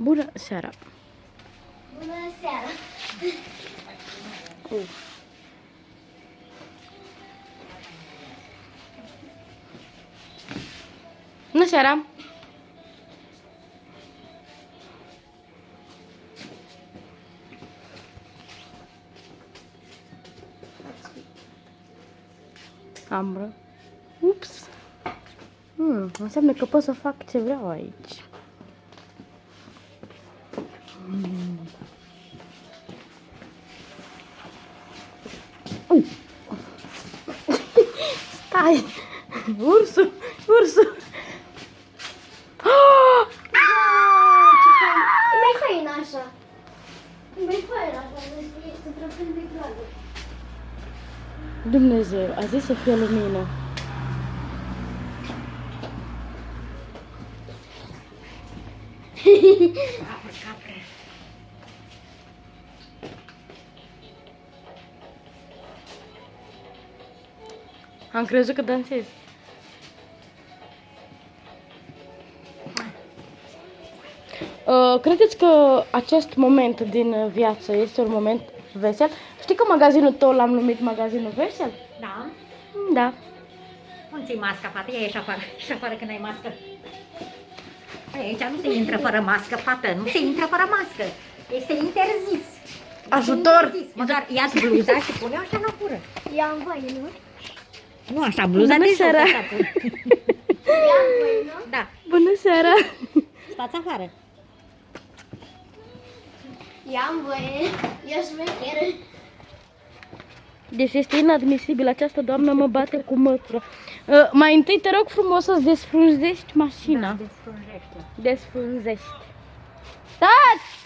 Bună seara! Bună seara! Bună seara! Ambră. Ups! Înseamnă că pot să fac ce vreau aici. Stai! Ursul! Ursul! E mai fain așa. E mai fain așa, să trăpând de groază. Dumnezeu, a zis să fie lumină. Am crezut că dansez. Credeți că acest moment din viață este un moment vesel? Știi că magazinul tău l-am numit magazinul vesel? Da? Da. Unde ți-i masca, fată? Ia ieși afară. Ieși afară când ai mască. Aici nu se intră fără mască, fată. Nu se intră fără mască. Este interzis. Ajutor! Este interzis. Măcar ia-ți bluza și pune-o așa la gură. Ia în voie, nu? Nu așa, bluza Bună de jos, seara! așa pune. Ia în voie, nu? Da, Bună seara! stați afară. Ia în voie. Ia șmecheră. Deci este inadmisibil, această doamnă mă bate cu mătură. Mai întâi te rog frumos să-ți desfrunzești mașina. Da, desfrânjește. Desfrunzești. Stați!